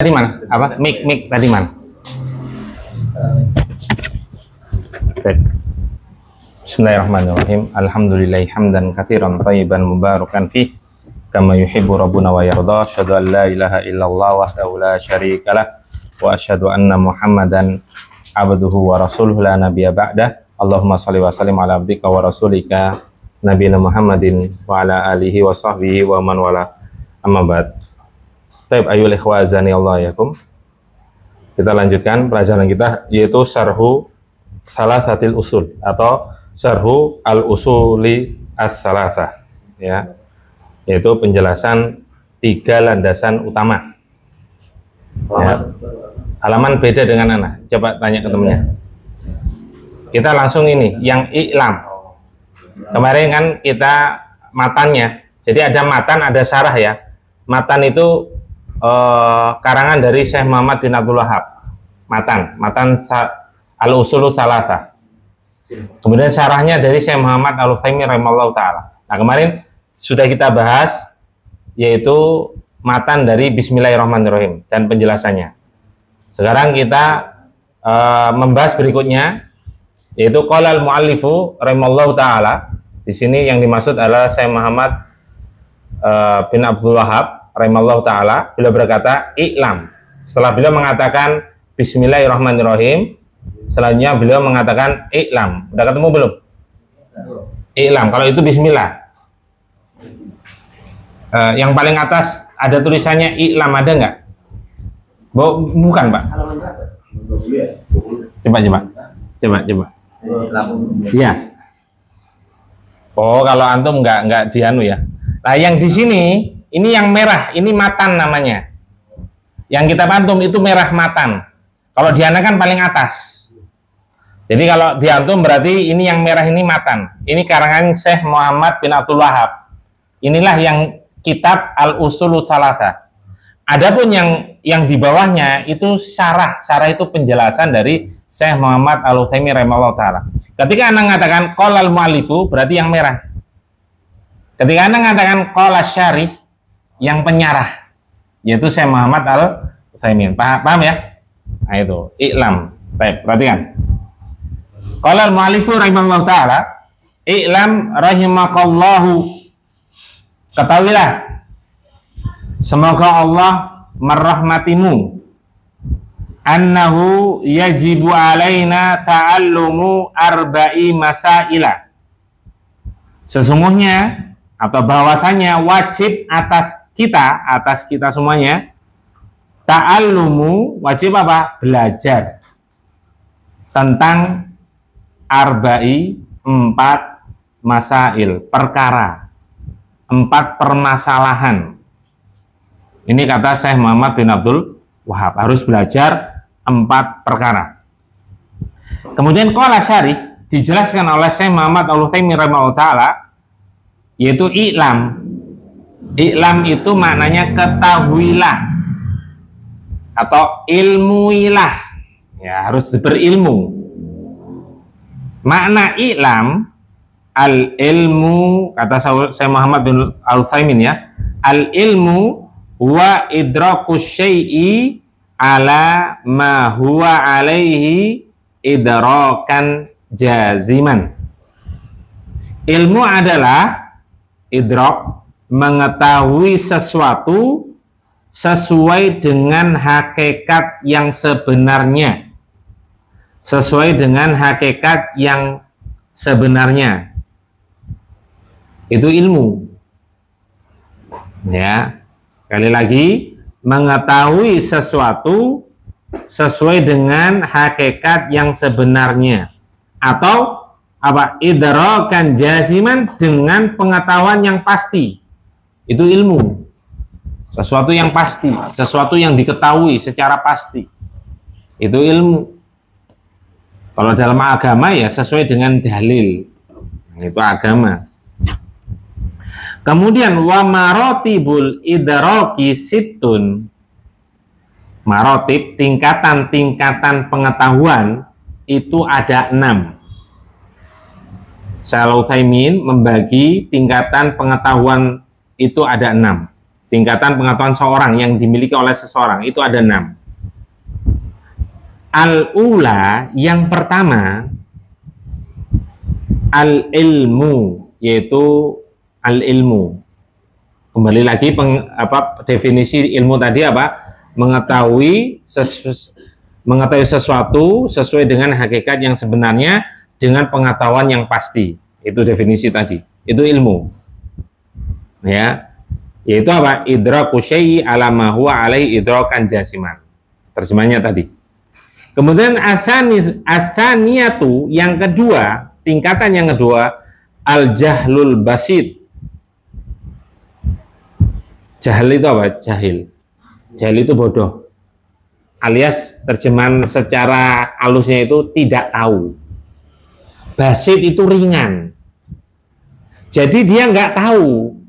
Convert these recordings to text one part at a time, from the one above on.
Tadi mana? Apa? Mik tadi mana? Baik. Bismillahirrahmanirrahim. Alhamdulillahi hamdan katsiran thayyiban mubarakan fih kama yuhibbu rabbuna wa yarda. Asyhadu an la ilaha illallah wahdahu la syarikalah wa asyhadu anna Muhammadan abduhu wa rasuluhu la nabiyya ba'dah. Allahumma shalli wa sallim ala abdika wa rasulika nabiyina Muhammadin wa ala alihi wa sahbihi wa man wala. Amma ba'd. Baik, ayyuhal ikhwa azani Allah yakum. Kita lanjutkan pelajaran kita, yaitu syarhu salasatil usul atau syarhu al-usuli as-salasah, ya, yaitu penjelasan 3 landasan utama. Ya. Halaman beda dengan anak, coba tanya ke temennya. Kita langsung ini yang i'lam. Kemarin kan kita matannya, jadi ada matan, ada syarah ya. Matan itu karangan dari Syekh Muhammad bin Abdul Wahab. Matan al-usulus salasah. Kemudian syarahnya dari Syekh Muhammad Al-Utsaimin rahimahullah ta'ala. Nah, kemarin sudah kita bahas, yaitu matan dari Bismillahirrahmanirrahim dan penjelasannya. Sekarang kita membahas berikutnya, yaitu qala al-muallifu rahimahullah ta'ala. Di sini yang dimaksud adalah Syekh Muhammad bin Abdul Wahab rahimahullah ta'ala. Beliau berkata i'lam. Setelah beliau mengatakan Bismillahirrahmanirrahim, selanjutnya beliau mengatakan i'lam. Udah ketemu belum? I'lam, kalau itu bismillah. Yang paling atas ada tulisannya i'lam, ada nggak? Bukan, Pak. Coba. Iya. Oh, kalau antum nggak dianu ya. Nah, yang di sini ini yang merah, ini matan namanya. Yang kita pantum itu merah matan. Kalau di anak kan paling atas. Jadi kalau di antum berarti ini yang merah ini matan. Ini karangan Syekh Muhammad bin Abdul Wahab. Inilah yang kitab Al-Usulus Salasah. Adapun yang di bawahnya itu syarah. Syarah itu penjelasan dari Syekh Muhammad Al-Utsaimin rahimahullah ta'ala. Ketika Anda mengatakan qala al-mu'allifu, berarti yang merah. Ketika Anda mengatakan qala syarih, yang penyarah, yaitu Syekh Muhammad Al-Utsaimin. Paham ya? Nah itu, i'lam. Baik, perhatikan. Qala al-mu'allifu rahimahullah ta'ala, i'lam rahimakallahu. Ketahuilah, semoga Allah merahmatimu, annahu yajibu alaina ta'allumu arba'i masaila. Sesungguhnya atau bahwasanya wajib atas kita semuanya, ta'allumu, wajib apa? Belajar tentang arba'i, 4 masail, perkara, 4 permasalahan. Ini kata Syekh Muhammad bin Abdul Wahab, harus belajar 4 perkara. Kemudian qala syarih, dijelaskan oleh Syekh Muhammad Al-Utsaimin rahimahullah ta'ala, yaitu i'lam. I'lam itu maknanya ketahuilah atau ilmuilah, ya, harus berilmu. Makna i'lam, al-ilmu, kata saya Muhammad bin Al-Utsaimin ya, al-ilmu wa idrakus syai'i ala ma huwa alaihi idrakan jaziman. Ilmu adalah idrak, mengetahui sesuatu sesuai dengan hakikat yang sebenarnya. Sesuai dengan hakikat yang sebenarnya. Itu ilmu. Ya. Sekali lagi, mengetahui sesuatu sesuai dengan hakikat yang sebenarnya. Atau apa? Idrakan jaziman, dengan pengetahuan yang pasti. Itu ilmu. Sesuatu yang pasti, sesuatu yang diketahui secara pasti. Itu ilmu. Kalau dalam agama ya sesuai dengan dalil. Itu agama. Kemudian wa marotibul idraki sittun. Marotib, tingkatan-tingkatan pengetahuan itu ada 6. Syekh Al-Utsaimin membagi tingkatan pengetahuan itu ada 6. tingkatan pengetahuan seorang yang dimiliki oleh seseorang itu ada 6. Al-ula, yang pertama, al-ilmu, yaitu al-ilmu. Kembali lagi definisi ilmu tadi apa? Mengetahui sesuatu sesuai dengan hakikat yang sebenarnya dengan pengetahuan yang pasti. Itu definisi tadi. Itu ilmu. Ya. Yaitu apa? Idraku syai'i ala ma huwa alaihi idrakan jasiman. Terjemahnya tadi. Kemudian atsaniyatu, yang kedua, tingkatan yang kedua, al-jahlul basit. Jahil itu apa? Jahil. Jahil itu bodoh. Alias terjemahan secara halusnya itu tidak tahu. Basit itu ringan. Jadi dia nggak tahu.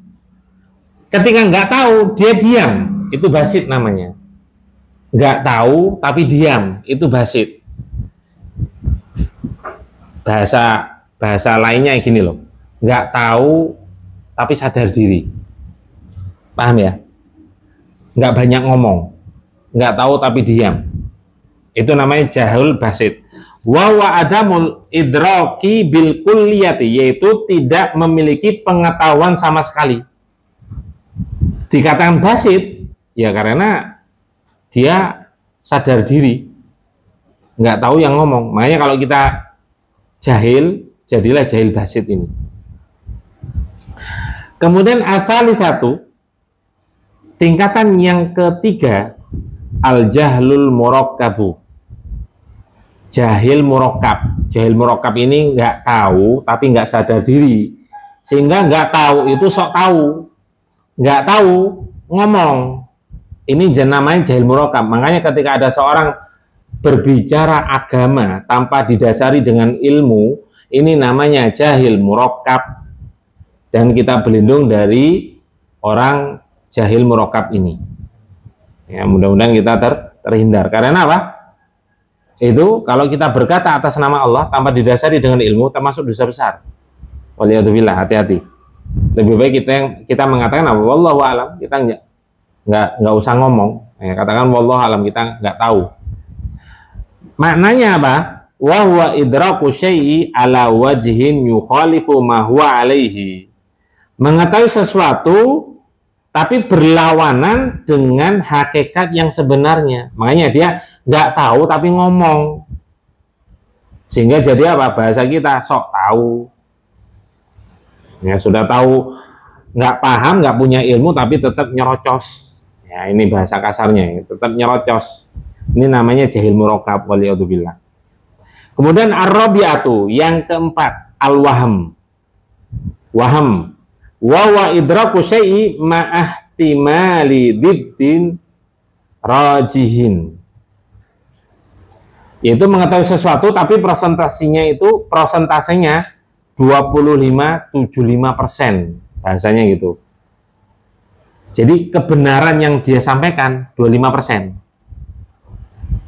Ketika nggak tahu, dia diam. Itu basit namanya. Nggak tahu tapi diam. Itu basit. Bahasa lainnya gini loh. Nggak tahu tapi sadar diri. Paham ya? Nggak banyak ngomong. Nggak tahu tapi diam. Itu namanya jahul basit. Wa adamul idraki bil kulliyati, yaitu tidak memiliki pengetahuan sama sekali. Dikatakan basit ya karena dia sadar diri, nggak tahu yang ngomong. Makanya kalau kita jahil, jadilah jahil basit ini. Kemudian asalisatu, tingkatan yang ketiga, al-jahlul murakkabu. Jahil murakkab. Jahil murakkab ini nggak tahu tapi nggak sadar diri. Sehingga nggak tahu itu sok tahu. Nggak tahu ngomong. Ini namanya jahil murakkab. Makanya ketika ada seorang berbicara agama tanpa didasari dengan ilmu, ini namanya jahil murakkab. Dan kita berlindung dari orang jahil murakkab ini. Ya, mudah-mudahan kita terhindar. Karena apa? Itu kalau kita berkata atas nama Allah tanpa didasari dengan ilmu, termasuk dosa besar. Waliyadzubillah, hati-hati. Lebih baik kita mengatakan apa? Wallahu alam, kita nggak usah ngomong. Ya, katakan wallahu alam, kita nggak tahu. Maknanya apa? Wa huwa idraku syai'i ala wajhin yukhalifu ma huwa alaihi. Mengetahui sesuatu tapi berlawanan dengan hakikat yang sebenarnya. Makanya dia nggak tahu tapi ngomong. Sehingga jadi apa? Bahasa kita sok tahu. Ya sudah tahu, nggak paham, nggak punya ilmu tapi tetap nyerocos. Ya ini bahasa kasarnya, tetap nyerocos. Ini namanya jahil murakkab, waliyadzubillah. Kemudian ar-rabi'atu, yang keempat, al-waham. Waham. Wa idraku syai'i ma'ahtimali diddin rajihin. Yaitu mengetahui sesuatu tapi prosentasenya 25-75%, bahasanya gitu. Jadi kebenaran yang dia sampaikan 25%.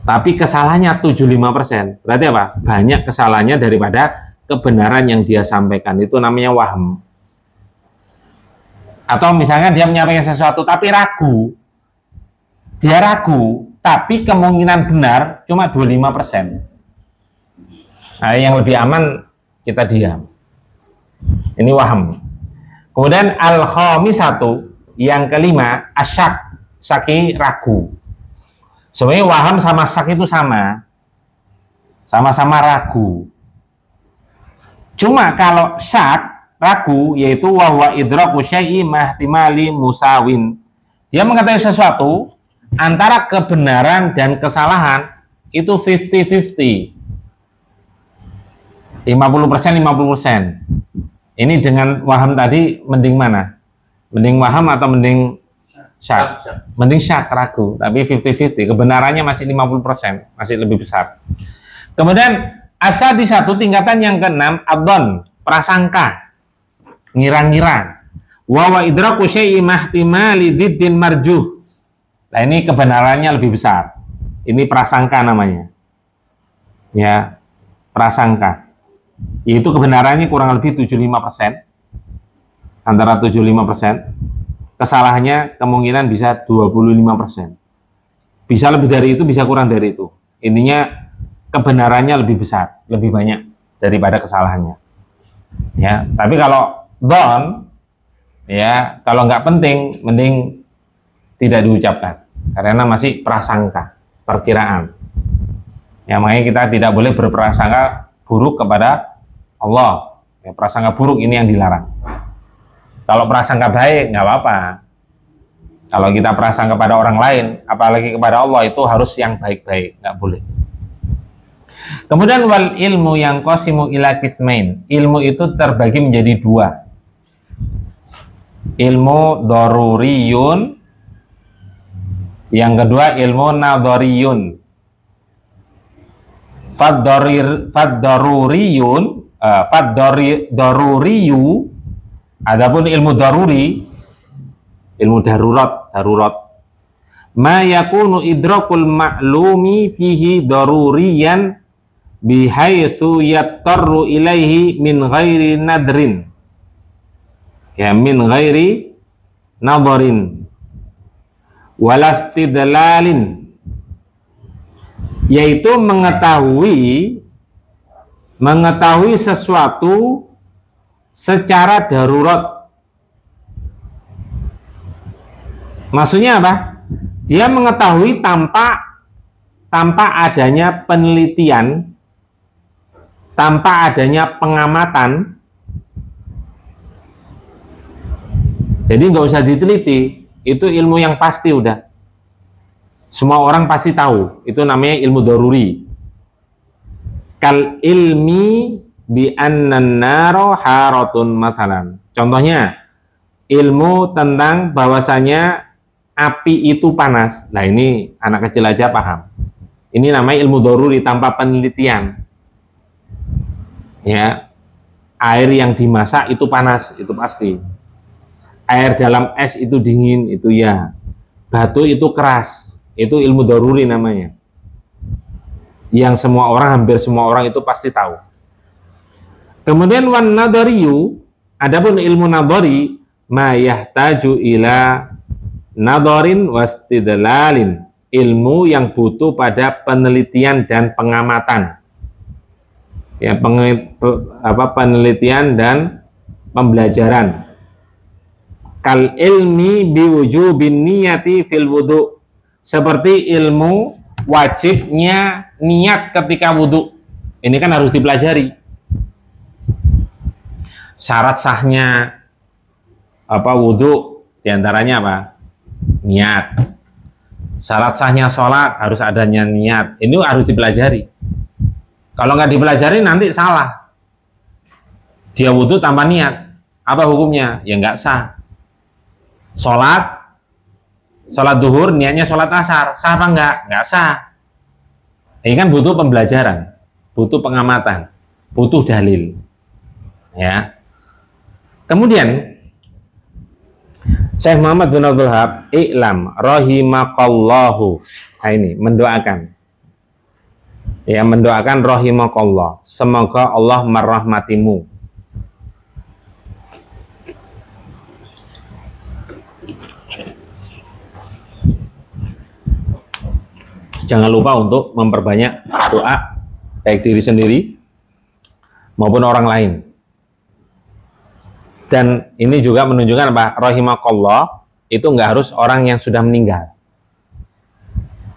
Tapi kesalahannya 75%. Berarti apa? Banyak kesalahannya daripada kebenaran yang dia sampaikan. Itu namanya waham. Atau misalnya dia menyampaikan sesuatu tapi ragu. Dia ragu, tapi kemungkinan benar cuma 25%. Nah, yang lebih aman kita diam. Ini waham. Kemudian al-khamisatu, yang kelima, asyak, saki ragu. Sebenarnya waham sama syak itu sama-sama ragu. Cuma kalau syak, ragu, yaitu wahwa idraku syai'i mahtimali musawin. Dia mengetahui sesuatu antara kebenaran dan kesalahan itu 50-50. 50%. Ini dengan waham tadi mending mana? Mending waham atau mending syak? Mending syak, ragu, tapi 50-50. Kebenarannya masih 50%, masih lebih besar. Kemudian asadi satu, tingkatan yang keenam, adon, prasangka. Ngira-ngira. Wa idraku syai'i mahtimali diddin marjuh. Nah, ini kebenarannya lebih besar. Ini prasangka namanya. Ya, prasangka. Yaitu kebenarannya kurang lebih 75%. Antara 75%. kesalahannya kemungkinan bisa 25%. Bisa lebih dari itu, bisa kurang dari itu. Intinya kebenarannya lebih besar, lebih banyak daripada kesalahannya. Ya, tapi kalau don, ya kalau nggak penting, mending tidak diucapkan karena masih prasangka, perkiraan. Ya, makanya kita tidak boleh berprasangka buruk kepada Allah. Ya, prasangka buruk ini yang dilarang. Kalau prasangka baik nggak apa-apa. Kalau kita prasangka kepada orang lain, apalagi kepada Allah, itu harus yang baik-baik, nggak boleh. Kemudian wal ilmu yang qasimu ila qismain. Ilmu itu terbagi menjadi dua. Ilmu daruriyun, yang kedua ilmu nadhariyun. Daruriyu, adapun ilmu daruri, ilmu darurat. Ma yakunu idrakul ma'lumi fihi daruriyan bihaitsu yattarru ilaihi min ghairi nadrin. Ya, min ghairi nadharin walastidlalin, yaitu mengetahui sesuatu secara darurat. Maksudnya apa? Dia mengetahui tanpa adanya penelitian, tanpa adanya pengamatan. Jadi nggak usah diteliti, itu ilmu yang pasti udah. Semua orang pasti tahu, itu namanya ilmu daruri. Kal ilmi bi annan naro haratun mathalan. Contohnya, ilmu tentang bahwasanya api itu panas. Nah, ini anak kecil aja paham. Ini namanya ilmu daruri tanpa penelitian. Ya, air yang dimasak itu panas, itu pasti. Air dalam es itu dingin, itu ya. Batu itu keras, itu ilmu daruri namanya. Yang semua orang, hampir semua orang itu pasti tahu. Kemudian wan nadhariyu, adapun ilmu nadhari, ma yahtaju ila nadharin wastidlalin, ilmu yang butuh pada penelitian dan pengamatan. Ya, penelitian dan pembelajaran. Kal ilmi biwujubin niyati fil wudu, seperti ilmu wajibnya niat ketika wudu. Ini kan harus dipelajari. Syarat sahnya wudu diantaranya apa? Niat. Syarat sahnya sholat harus adanya niat. Ini harus dipelajari. Kalau nggak dipelajari nanti salah. Dia wudu tanpa niat, apa hukumnya? Ya nggak sah. Sholat duhur niatnya sholat asar, sah apa enggak? Nggak sah. Ini kan butuh pembelajaran, butuh pengamatan, butuh dalil. Ya. Kemudian Syekh Muhammad bin Abdul Wahab, i'lam rahimakallahu. Nah, ini mendoakan. Ya, mendoakan rahimakallah. Semoga Allah merahmatimu. Jangan lupa untuk memperbanyak doa, baik diri sendiri maupun orang lain. Dan ini juga menunjukkan apa? Rahimakallah itu nggak harus orang yang sudah meninggal.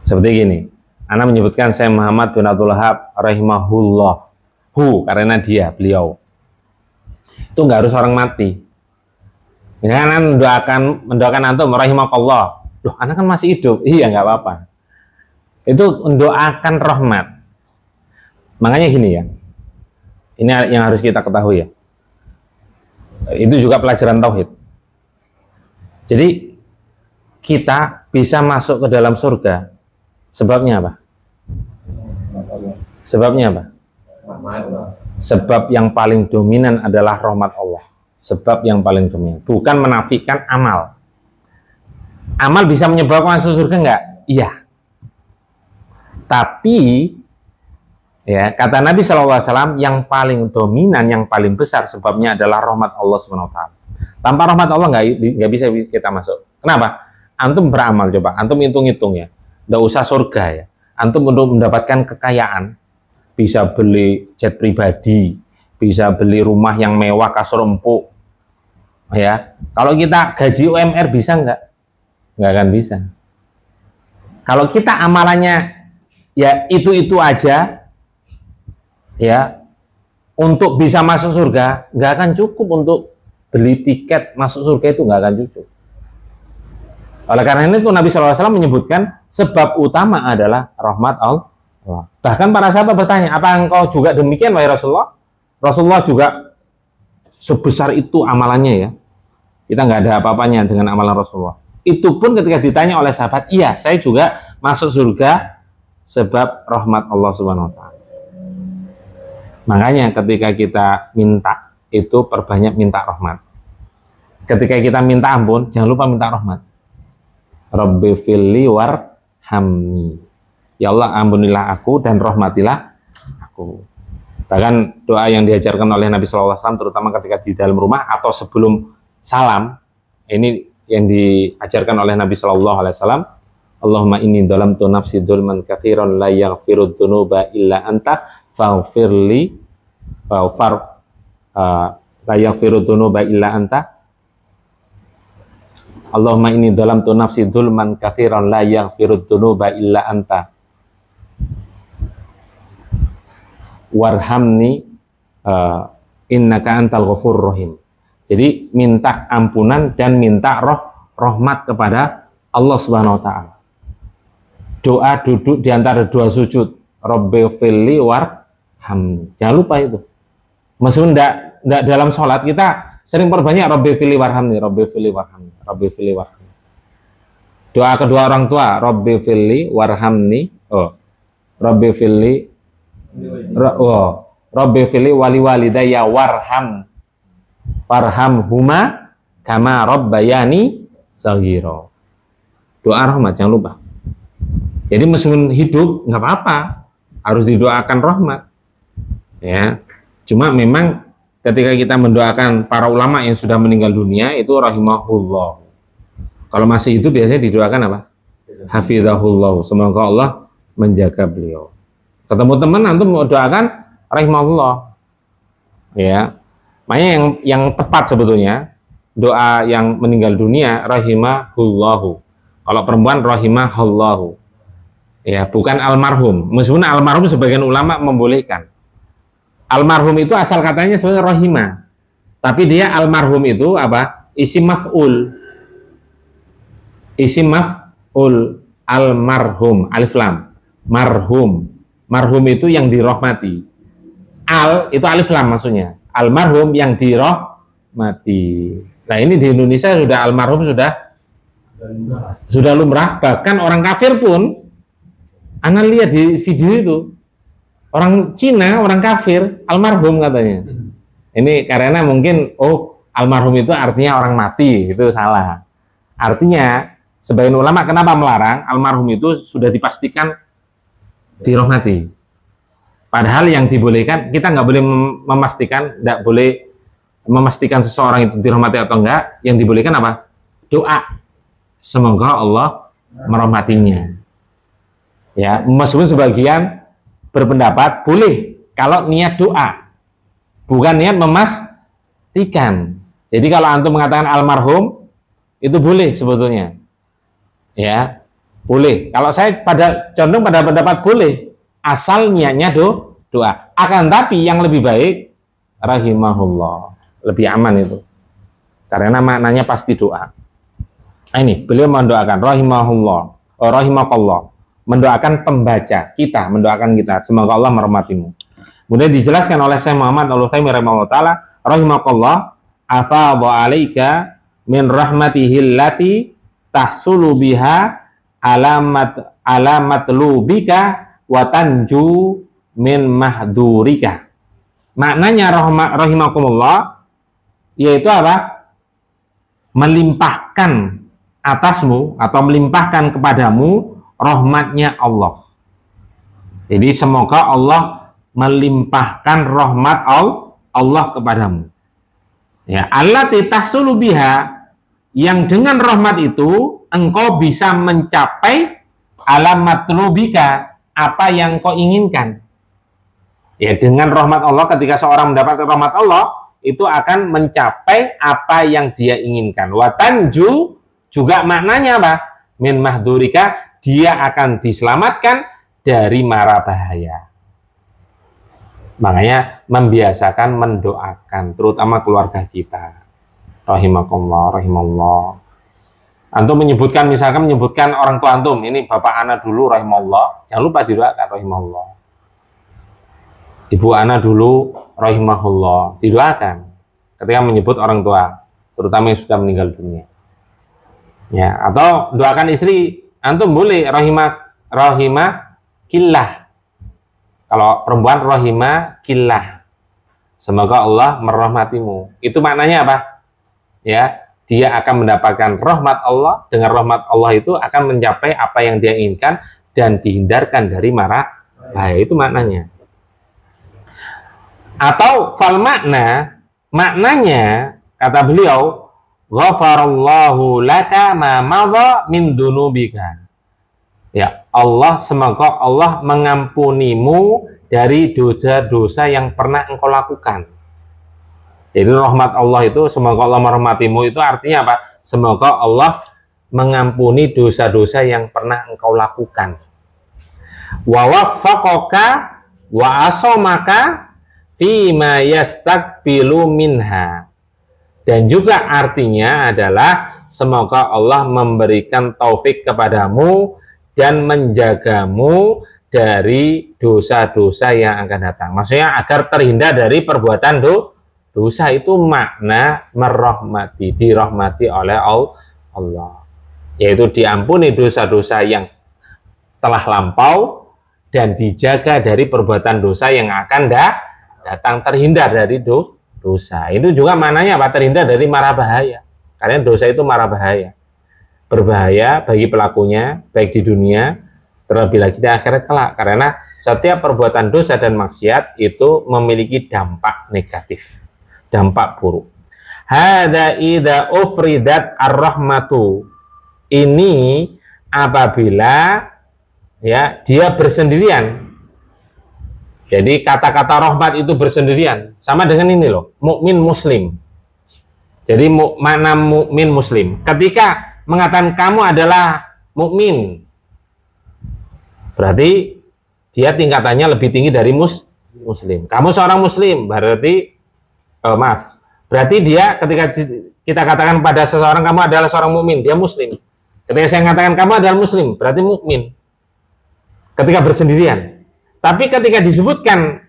Seperti gini, Ana menyebutkan Syekh Muhammad bin Abdul Wahab rahimahullah, karena dia, beliau. Itu nggak harus orang mati. Misalkan mendoakan antum rahimakallah, loh, Ana kan masih hidup. Iya, nggak apa-apa. Itu mendoakan rahmat. Makanya gini ya, ini yang harus kita ketahui ya. Itu juga pelajaran tauhid. Jadi kita bisa masuk ke dalam surga. Sebabnya apa? Sebabnya apa? Sebab yang paling dominan adalah rahmat Allah. Sebab yang paling dominan. Bukan menafikan amal. Amal bisa menyebabkan masuk surga enggak? Iya. Tapi ya, kata Nabi SAW, yang paling dominan, yang paling besar sebabnya adalah rahmat Allah SWT. Tanpa rahmat Allah nggak bisa kita masuk. Kenapa? Antum beramal coba, antum hitung-hitung ya. Nggak usah surga ya. Antum untuk mendapatkan kekayaan, bisa beli jet pribadi, bisa beli rumah yang mewah, kasur empuk. Ya, kalau kita gaji UMR bisa nggak? Nggak akan bisa. Kalau kita amalannya ya itu aja, ya, untuk bisa masuk surga, nggak akan cukup untuk beli tiket masuk surga, itu nggak akan cukup. Oleh karena itu Nabi SAW menyebutkan sebab utama adalah rahmat Allah. Bahkan para sahabat bertanya, apa engkau juga demikian wahai Rasulullah? Rasulullah juga sebesar itu amalannya ya. Kita nggak ada apa-apanya dengan amalan Rasulullah. Itu pun ketika ditanya oleh sahabat, iya saya juga masuk surga sebab rahmat Allah Subhanahu Wa Taala. Makanya ketika kita minta itu perbanyak minta rahmat. Ketika kita minta ampun, jangan lupa minta rahmat. Rabbi filli warhamni. Ya Allah, ampunilah aku dan rahmatilah aku. Bahkan doa yang diajarkan oleh Nabi SAW, terutama ketika di dalam rumah atau sebelum salam, ini yang diajarkan oleh Nabi SAW. Allahumma inni dhalamtu nafsi dzulman katsiran la yaghfiru dzunuba illa anta faghfirli la yaghfiru dzunuba illa anta. Allahumma inni dhalamtu nafsi dzulman katsiran la yaghfiru dzunuba illa anta warhamni innaka antal ghafurur rahim. Jadi minta ampunan dan minta rahmat kepada Allah Subhanahu wa taala. Doa duduk di antara dua sujud, Rabbighfirli warhamni. Jangan lupa itu. Meskipun enggak dalam sholat, kita sering perbanyak Rabbighfirli warhamni, Rabbighfirli warhamni, Rabbighfirli warhamni. Doa kedua orang tua, Rabbighfirli warhamni, Rabbighfirli Rabbighfirli wali walidayya warhamhuma kama rabbayani shaghira. Doa rahmat jangan lupa. Jadi meskipun hidup nggak apa-apa, harus didoakan rahmat. Ya, cuma memang ketika kita mendoakan para ulama yang sudah meninggal dunia itu rahimahullah. Kalau masih hidup biasanya didoakan apa? Hafizahullah. Semoga Allah menjaga beliau. Ketemu teman antum mau doakan rahimahullah. Ya. Makanya yang tepat sebetulnya doa yang meninggal dunia rahimahullahu. Kalau perempuan rahimahullahu. Ya, bukan almarhum. Meskipun almarhum sebagian ulama membolehkan. Almarhum itu asal katanya sebenarnya rahimah. Tapi dia almarhum itu apa? Isim maf'ul. Isim maf'ul almarhum, alif lam. Marhum. Marhum itu yang dirahmati. Al itu alif lam maksudnya. Almarhum yang dirahmati. Nah, ini di Indonesia sudah almarhum sudah lumrah. Bahkan orang kafir pun, Anda lihat di video itu, orang Cina, orang kafir, almarhum katanya. Ini karena mungkin, almarhum itu artinya orang mati, itu salah. Artinya, sebagian ulama kenapa melarang? Almarhum itu sudah dipastikan dirahmati. Padahal yang dibolehkan, kita nggak boleh memastikan, nggak boleh memastikan seseorang itu dirahmati atau enggak. Yang dibolehkan apa? Doa. Semoga Allah merahmatinya. Ya, meskipun sebagian berpendapat boleh kalau niat doa, bukan niat memastikan. Jadi kalau antum mengatakan almarhum itu boleh sebetulnya, ya boleh. Kalau saya condong pada pendapat boleh, asal niatnya doa. Akan tapi yang lebih baik rahimahullah, lebih aman itu, karena maknanya pasti doa. Ini beliau mendoakan rahimahullah, rahimakallah. Mendoakan pembaca kita, mendoakan kita, semoga Allah merahmatimu. Kemudian dijelaskan oleh Syekh Muhammad Al-Utsaimin rahimahullah taala, rahimakallah afadha 'alaika min rahmatihi allati tahsulu biha alamat lubika wa tanju min mahdurika. Maknanya rahimakumullah yaitu apa? Melimpahkan atasmu atau melimpahkan kepadamu rahmatnya Allah. Jadi semoga Allah melimpahkan rahmat Allah kepadamu. Ya, allati tahsulu biha, yang dengan rahmat itu engkau bisa mencapai alamat matlubika, apa yang kau inginkan. Ya, dengan rahmat Allah, ketika seorang mendapatkan rahmat Allah, itu akan mencapai apa yang dia inginkan. Watanju juga maknanya apa? Min mahdurika, dia akan diselamatkan dari mara bahaya. Makanya membiasakan mendoakan, terutama keluarga kita. Rahimakumullah, rahimallah. Antum menyebutkan, misalkan menyebutkan orang tua antum, ini bapak ana dulu rahimallah, jangan lupa didoakan rahimallah. Ibu ana dulu rahimahullah, didoakan ketika menyebut orang tua, terutama yang sudah meninggal dunia. Ya, atau doakan istri antum boleh rahimahillah. Kalau perempuan rahimahillah, semoga Allah merahmatimu. Itu maknanya apa? Ya, dia akan mendapatkan rahmat Allah. Dengan rahmat Allah itu akan mencapai apa yang dia inginkan dan dihindarkan dari mara bahaya. Itu maknanya. Atau fal maknanya kata beliau, ghafarallahu laka ma madha min dunubika. Ya, Allah, semoga Allah mengampunimu dari dosa-dosa yang pernah engkau lakukan. Jadi rahmat Allah itu, semoga Allah merahmatimu, itu artinya apa? Semoga Allah mengampuni dosa-dosa yang pernah engkau lakukan. Wa waffaqaka wa asomaka fima yastaqbilu minha. Dan juga artinya adalah semoga Allah memberikan taufik kepadamu dan menjagamu dari dosa-dosa yang akan datang. Maksudnya agar terhindar dari perbuatan dosa. Itu makna merahmati, dirahmati oleh Allah. Yaitu diampuni dosa-dosa yang telah lampau dan dijaga dari perbuatan dosa yang akan datang, terhindar dari dosa. Itu juga maknanya apa? Terhindar dari mara bahaya. Karena dosa itu mara bahaya. Berbahaya bagi pelakunya, baik di dunia, terlebih lagi di akhirat kelak. Karena setiap perbuatan dosa dan maksiat itu memiliki dampak negatif, dampak buruk. Hada idza ufridat ar-rahmatu. Ini apabila ya dia bersendirian. Jadi kata-kata rahmat itu bersendirian, sama dengan ini loh, mukmin muslim. Jadi makna mukmin muslim. Ketika mengatakan kamu adalah mukmin, berarti dia tingkatannya lebih tinggi dari muslim. Kamu seorang muslim, berarti berarti dia ketika kita katakan pada seseorang kamu adalah seorang mukmin, dia muslim. Ketika saya mengatakan kamu adalah muslim, berarti mukmin. Ketika bersendirian. Tapi ketika disebutkan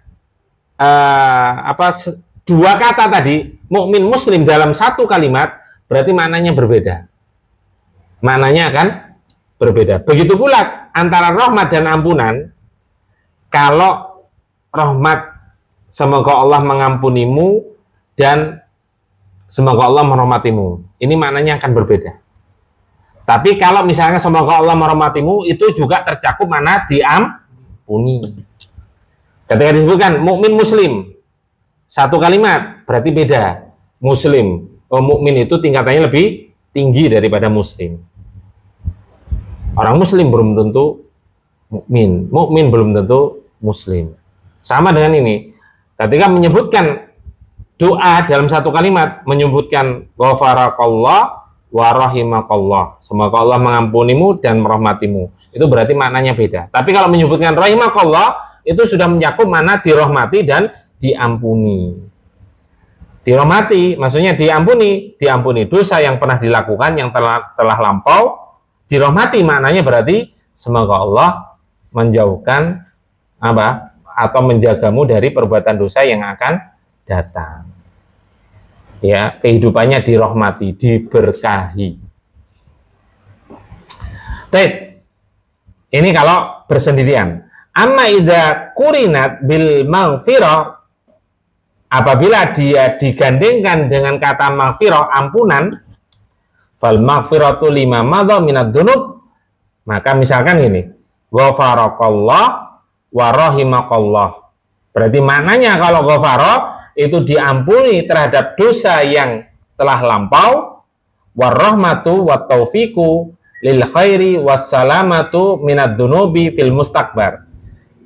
dua kata tadi, mukmin muslim dalam satu kalimat, berarti maknanya berbeda. Maknanya akan berbeda. Begitu pula antara rahmat dan ampunan. Kalau rahmat, semoga Allah mengampunimu, dan semoga Allah merahmatimu, ini maknanya akan berbeda. Tapi kalau misalnya semoga Allah merahmatimu, itu juga tercakup mana diampuni. Ketika disebutkan mukmin muslim, satu kalimat berarti beda. Muslim, mukmin itu tingkatannya lebih tinggi daripada muslim. Orang muslim belum tentu mukmin, mukmin belum tentu muslim. Sama dengan ini, ketika menyebutkan doa dalam satu kalimat, menyebutkan ghafarakallah wa rahimakallah, semoga Allah mengampunimu dan merahmatimu, itu berarti maknanya beda. Tapi kalau menyebutkan rahimakallah, itu sudah mencakup mana dirahmati dan diampuni. Dirahmati maksudnya diampuni dosa yang pernah dilakukan, yang telah lampau. Dirahmati maknanya berarti semoga Allah menjauhkan apa? Atau menjagamu dari perbuatan dosa yang akan datang. Ya, kehidupannya dirahmati, diberkahi. Baik. Ini kalau bersendirian. Amma idza qurinat bil maghfirah, apabila dia digandengkan dengan kata maghfirah, ampunan, fal maghfiratu lima madha minad dzunub, maka misalkan gini, ghafarakallah wa rahimakallah. Berarti maknanya kalau ghafara itu diampuni terhadap dosa yang telah lampau, warahmatu wattaufiqu lil khairi wassalamatu minad dunubi fil mustakbar,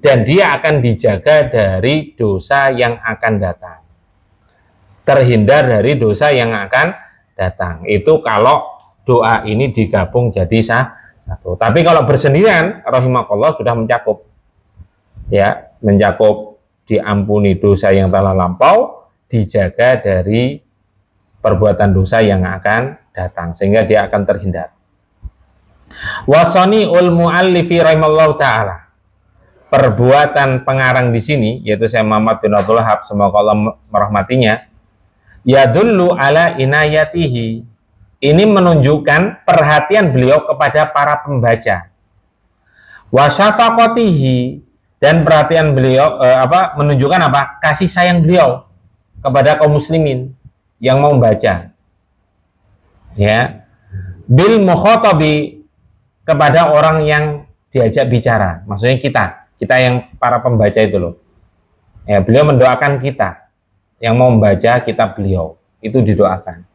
dan dia akan dijaga dari dosa yang akan datang, terhindar dari dosa yang akan datang. Itu kalau doa ini digabung jadi satu. Tapi kalau bersendirian, rahimakallah, sudah mencakup, ya, mencakup diampuni dosa yang telah lampau, dijaga dari perbuatan dosa yang akan datang, sehingga dia akan terhindar. Wasani ul muallifi rahimallahu taala, perbuatan pengarang di sini, yaitu Syekh Muhammad bin Abdul Wahhab, semoga Allah merahmatinya, yadullu ala inayatihi, ini menunjukkan perhatian beliau kepada para pembaca, wa syafaqatihi, dan perhatian beliau menunjukkan apa? Kasih sayang beliau kepada kaum muslimin yang mau membaca, ya, bil mukhatabi, kepada orang yang diajak bicara, maksudnya kita yang para pembaca itu loh, ya, beliau mendoakan kita yang mau membaca kitab beliau, itu didoakan.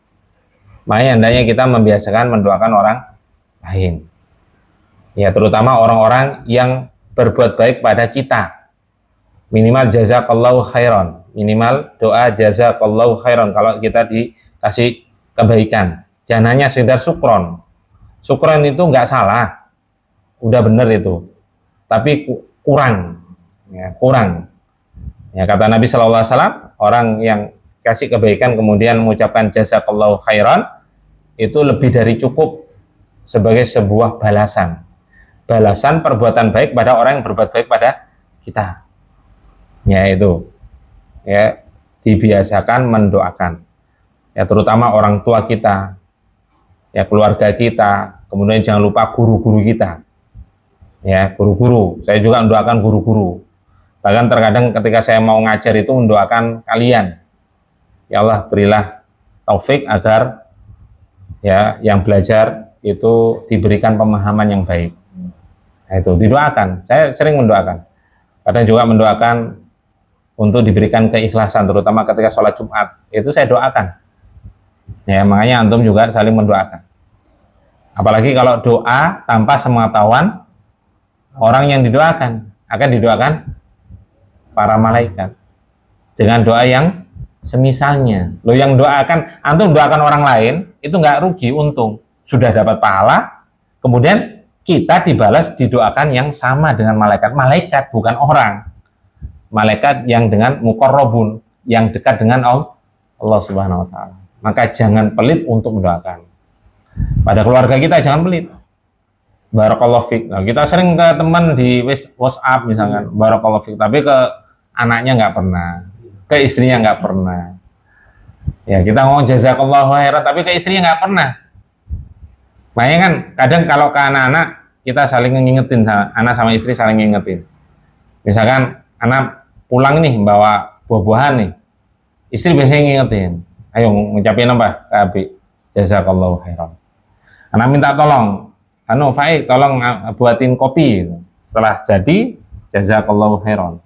Makanya hendaknya kita membiasakan mendoakan orang lain, ya, terutama orang-orang yang berbuat baik pada kita, minimal jazakallahu khairan, minimal doa jazakallahu khairan kalau kita dikasih kebaikan. Jangan hanya sekedar syukron itu nggak salah, udah bener itu, tapi kurang, ya, kurang, ya, kata Nabi Shallallahu Alaihi Wasallam, orang yang kasih kebaikan kemudian mengucapkan jazakallahu khairan, itu lebih dari cukup sebagai sebuah balasan perbuatan baik pada orang yang berbuat baik pada kita, ya, itu, ya, dibiasakan mendoakan, ya, terutama orang tua kita, ya, keluarga kita, kemudian jangan lupa guru-guru kita, ya, guru-guru. Saya juga mendoakan guru-guru, bahkan terkadang ketika saya mau ngajar itu mendoakan kalian, ya Allah berilah taufik agar, ya, yang belajar itu diberikan pemahaman yang baik. Nah, itu didoakan, saya sering mendoakan, kadang juga mendoakan untuk diberikan keikhlasan, terutama ketika sholat Jumat, itu saya doakan, ya, makanya antum juga saling mendoakan, apalagi kalau doa tanpa sepengetahuan orang yang didoakan, akan didoakan para malaikat dengan doa yang semisalnya. Lo yang doakan, antum doakan orang lain, itu nggak rugi, untung, sudah dapat pahala, kemudian kita dibalas didoakan yang sama dengan malaikat, bukan orang, malaikat yang dengan muqarrabun, yang dekat dengan Allah Subhanahu Wa Taala. Maka jangan pelit untuk mendoakan pada keluarga kita, jangan pelit. Barakallahu fiik. Nah, kita sering ke teman di WhatsApp misalkan, barakallahu fiik, tapi ke anaknya nggak pernah, ke istrinya nggak pernah. Ya, kita ngomong jazakallahu khairan, tapi ke istrinya nggak pernah. Makanya kan kadang kalau ke anak-anak kita saling ngingetin, anak sama istri saling ngingetin. Misalkan anak pulang nih bawa buah-buahan nih, istri biasanya ngingetin, ayo ngucapin apa? Abi, jazakallahu khairan. Anak minta tolong, Faik tolong buatin kopi. Setelah jadi, jazakallahu khairan.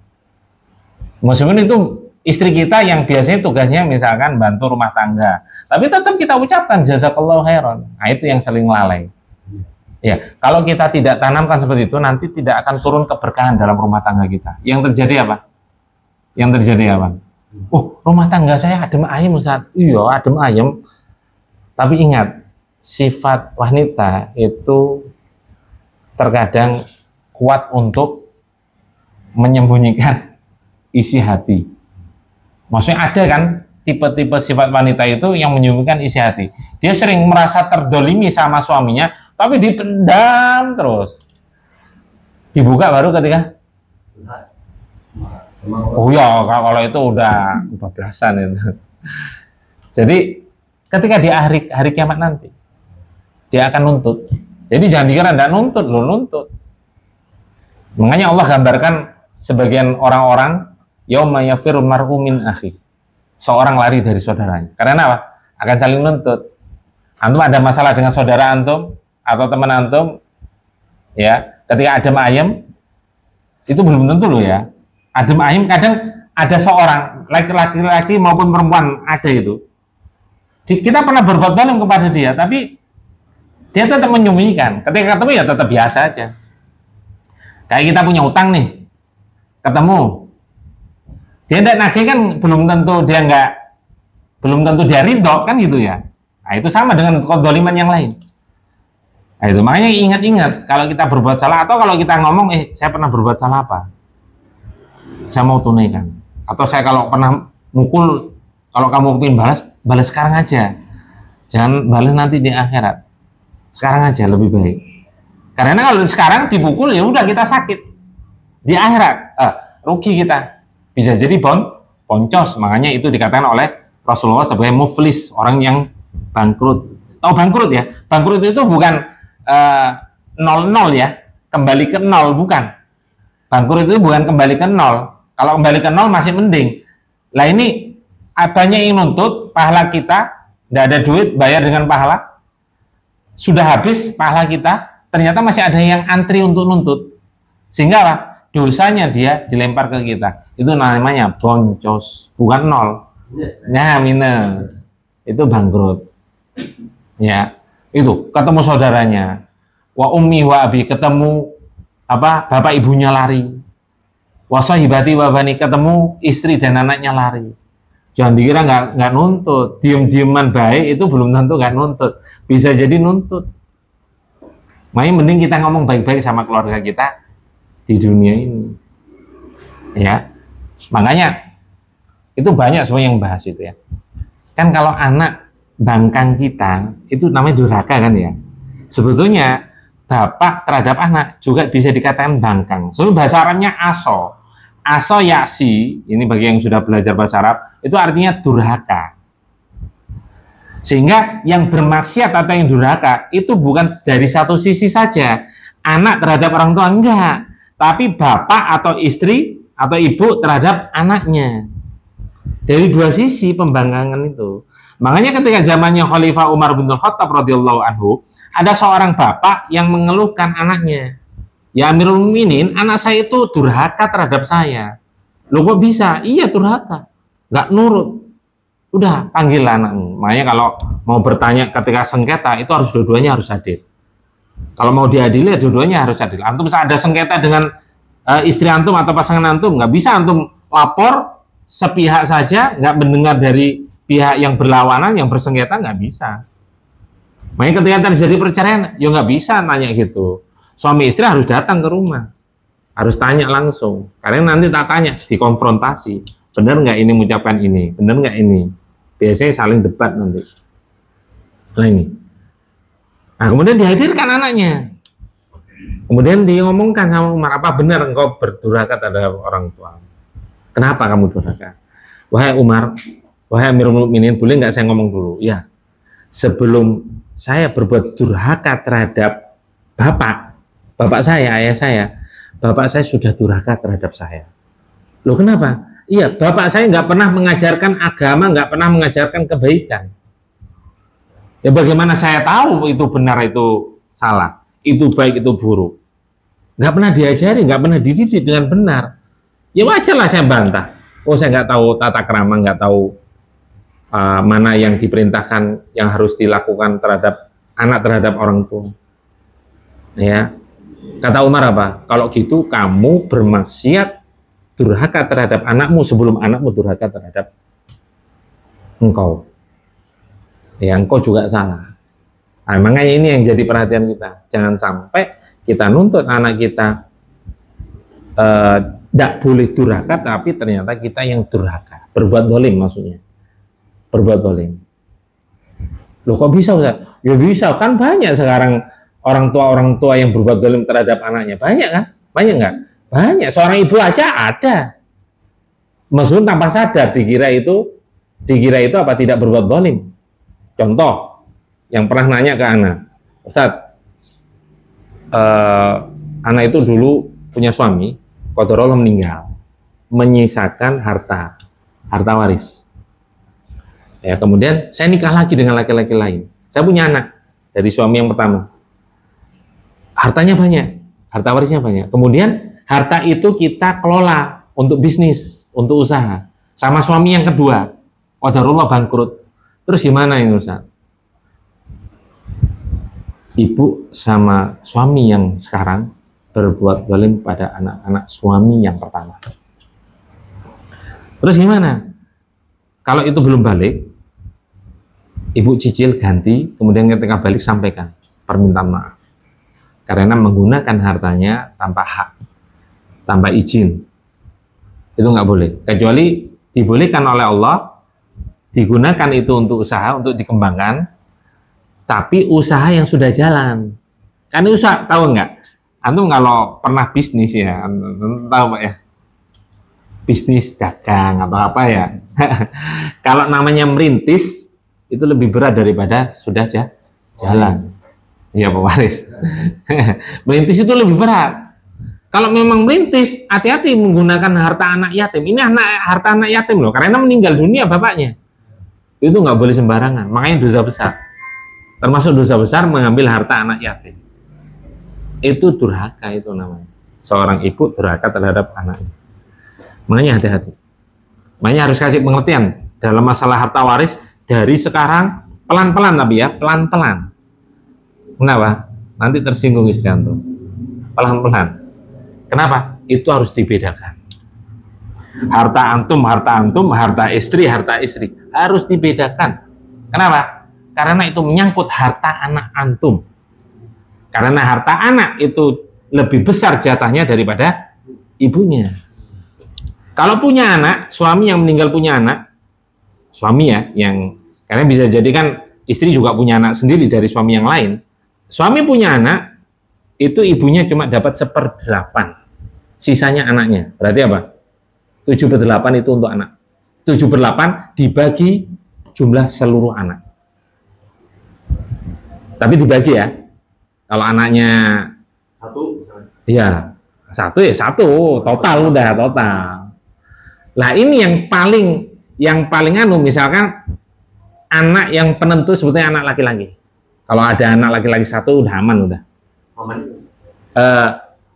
Meskipun itu istri kita yang biasanya tugasnya misalkan bantu rumah tangga, tapi tetap kita ucapkan jazakallahu khairan. Nah, itu yang sering lalai. Ya, kalau kita tidak tanamkan seperti itu, nanti tidak akan turun keberkahan dalam rumah tangga kita. Yang terjadi apa? Oh, rumah tangga saya adem ayem, Ustaz. Iya, adem ayem. Tapi ingat, sifat wanita itu terkadang kuat untuk menyembunyikan isi hati. Maksudnya ada kan tipe-tipe sifat wanita itu yang menyembunyikan isi hati. Dia sering merasa terdolimi sama suaminya, tapi dipendam terus. Dibuka baru ketika, oh ya, kalau itu udah kebablasan itu. Jadi ketika di hari kiamat nanti, dia akan nuntut. Jadi jangan dikira tidak nuntut, lo nuntut. Makanya Allah gambarkan sebagian orang-orang, yauma yafirul mar'u min akhi, seorang lari dari saudaranya. Karena apa? Akan saling nuntut. Antum ada masalah dengan saudara antum atau teman antum, ya, ketika adem ayem, itu belum tentu loh ya. Adem ayem kadang ada seorang laki-laki maupun perempuan ada itu, kita pernah berbuat zalim kepada dia, tapi dia tetap menyembunyikan. Ketika ketemu ya tetap biasa aja. Kayak kita punya utang nih, ketemu, dia tidak nagih kan belum tentu dia ridho kan gitu ya. Nah itu sama dengan kezaliman yang lain. Nah itu makanya ingat-ingat kalau kita berbuat salah atau kalau kita ngomong, saya pernah berbuat salah apa? Saya mau tunaikan. Atau saya kalau pernah mukul, kalau kamu ingin balas sekarang aja. Jangan balas nanti di akhirat. Sekarang aja lebih baik. Karena kalau sekarang dipukul ya udah kita sakit. Di akhirat rugi kita. Bisa jadi boncos. Makanya itu dikatakan oleh Rasulullah sebagai muflis, orang yang bangkrut. Tahu bangkrut ya? Bangkrut itu bukan 0-0 ya, kembali ke 0 bukan. Bangkrut itu bukan kembali ke 0. Kalau kembali ke 0 masih mending. Lah ini banyak yang nuntut pahala kita, tidak ada duit, bayar dengan pahala. Sudah habis pahala kita, ternyata masih ada yang antri untuk nuntut. Sehingga lah, dosanya dia dilempar ke kita. Itu namanya boncos, bukan 0. Nah, minus. Itu bangkrut. Ya, itu ketemu saudaranya. Wa ummi wa abi, ketemu bapak ibunya lari. Wa sahibati wa bani, ketemu istri dan anaknya lari. Jangan dikira nggak nuntut, diem-dieman baik itu belum tentu nggak nuntut, bisa jadi nuntut. Makanya mending kita ngomong baik-baik sama keluarga kita di dunia ini, ya. Makanya itu banyak semua yang bahas itu ya. Kan kalau anak bangkang kita itu namanya durhaka kan ya. Sebetulnya bapak terhadap anak juga bisa dikatakan bangkang. Sebenarnya bahasa Arabnya aso. Aso yaksi, ini bagi yang sudah belajar bahasa Arab, itu artinya durhaka. Sehingga yang bermaksiat atau yang durhaka itu bukan dari satu sisi saja, anak terhadap orang tua enggak, tapi bapak atau istri atau ibu terhadap anaknya. Dari dua sisi pembangkangan itu. Makanya ketika zamannya Khalifah Umar bin Khattab radhiyallahu anhu, ada seorang bapak yang mengeluhkan anaknya. Ya Amirul Mukminin, anak saya itu durhaka terhadap saya. Loh kok bisa? Iya durhaka, nggak nurut. Udah panggil anakmu. Makanya kalau mau bertanya ketika sengketa itu harus dua-duanya harus hadir. Kalau mau diadili ya dua-duanya harus hadir. Antum ada sengketa dengan istri antum atau pasangan antum, nggak bisa antum lapor sepihak saja, nggak mendengar dari pihak yang berlawanan, yang bersengketa, nggak bisa. Makanya ketika terjadi perceraian, ya nggak bisa nanya gitu. Suami istri harus datang ke rumah, harus tanya langsung. Karena nanti tak tanya, dikonfrontasi. Benar nggak ini mengucapkan ini? Benar nggak ini? Biasanya saling debat nanti. Nah ini. Nah kemudian dihadirkan anaknya. Kemudian dia ngomongkan sama Umar, apa benar engkau berdurhaka terhadap orang tua? Kenapa kamu durhaka? Wahai Umar, wahai Amirul Mukminin, boleh nggak saya ngomong dulu? Ya. Sebelum saya berbuat durhaka terhadap bapak saya, ayah saya, bapak saya sudah durhaka terhadap saya. Loh kenapa? Iya, bapak saya nggak pernah mengajarkan agama, nggak pernah mengajarkan kebaikan. Ya bagaimana saya tahu itu benar, itu salah, itu baik, itu buruk? Nggak pernah diajari, nggak pernah dididik dengan benar. Ya wajarlah saya bantah. Oh saya nggak tahu tata krama, nggak tahu mana yang diperintahkan, yang harus dilakukan terhadap anak, terhadap orang tua. Ya, kata Umar apa? Kalau gitu kamu bermaksiat, durhaka terhadap anakmu sebelum anakmu durhaka terhadap engkau. Ya, engkau juga salah. Nah, makanya ini yang jadi perhatian kita. Jangan sampai kita nuntut anak kita tidak boleh durhaka, tapi ternyata kita yang durhaka. Berbuat zalim maksudnya. Berbuat zalim. Loh kok bisa Ustaz? Ya bisa, kan banyak sekarang orang tua yang berbuat zalim terhadap anaknya. Banyak kan? Banyak nggak? Banyak. Seorang ibu aja ada. Meskipun tanpa sadar dikira itu apa? Tidak berbuat zalim. Contoh, yang pernah nanya ke anak, Ustaz, anak itu dulu punya suami, qadarullah meninggal, menyisakan harta waris. Ya, kemudian saya nikah lagi dengan laki-laki lain. Saya punya anak dari suami yang pertama. Hartanya banyak, harta warisnya banyak. Kemudian harta itu kita kelola untuk bisnis. untuk usaha. Sama suami yang kedua, qadarullah bangkrut. Terus gimana ini Ustaz? Ibu sama suami yang sekarang berbuat zalim pada anak-anak suami yang pertama. Terus gimana? Kalau itu belum balik, ibu cicil ganti, kemudian ketika balik sampaikan permintaan maaf. Karena menggunakan hartanya tanpa hak, tanpa izin. Itu nggak boleh. Kecuali dibolehkan oleh Allah, digunakan itu untuk usaha, untuk dikembangkan, tapi usaha yang sudah jalan. Kan usaha, tahu nggak? Antum kalau pernah bisnis ya, tahu Pak ya? Bisnis dagang atau apa ya? Kalau namanya merintis, itu lebih berat daripada sudah jalan. Iya Pak Waris. Merintis itu lebih berat. Kalau memang merintis, hati-hati menggunakan harta anak yatim. Ini harta anak yatim loh, karena meninggal dunia bapaknya. Itu nggak boleh sembarangan, makanya dosa besar. Termasuk dosa besar mengambil harta anak yatim. Itu durhaka, itu namanya. Seorang ibu durhaka terhadap anaknya. Makanya hati-hati. Makanya harus kasih pengertian dalam masalah harta waris dari sekarang, pelan-pelan tapi ya, pelan-pelan. Kenapa? Nanti tersinggung istri antum. Pelan-pelan. Kenapa? Itu harus dibedakan. Harta antum, harta istri harus dibedakan. Kenapa? Karena itu menyangkut harta anak antum. Karena harta anak itu lebih besar jatahnya daripada ibunya. Kalau punya anak, suami yang meninggal punya anak, suami ya, yang karena bisa jadi kan istri juga punya anak sendiri dari suami yang lain. Suami punya anak, itu ibunya cuma dapat 1/8. Sisanya anaknya. Berarti apa? 7/8 itu untuk anak. 7/8 dibagi jumlah seluruh anak. Tapi dibagi ya. Kalau anaknya satu ya satu, total udah total. Lah ini yang paling misalkan anak yang penentu sebetulnya anak laki-laki. Kalau ada anak laki-laki satu udah aman udah.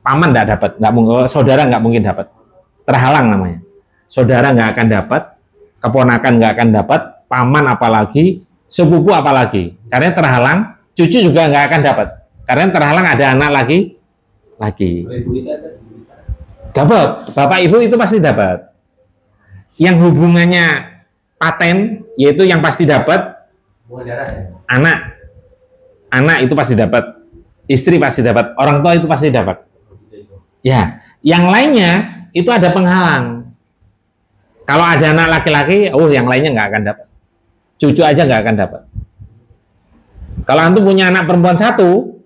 Paman nggak dapat, saudara nggak mungkin dapat, terhalang namanya. Saudara nggak akan dapat, keponakan nggak akan dapat, paman apalagi, sepupu apalagi, karena terhalang. Cucu juga nggak akan dapat, karena terhalang ada anak lagi. Dapat, bapak ibu itu pasti dapat. Yang hubungannya paten, yaitu yang pasti dapat anak itu pasti dapat, istri pasti dapat, orang tua itu pasti dapat. Ya, yang lainnya itu ada penghalang. Kalau ada anak laki-laki, yang lainnya nggak akan dapat. Cucu aja nggak akan dapat. Kalau antum punya anak perempuan satu,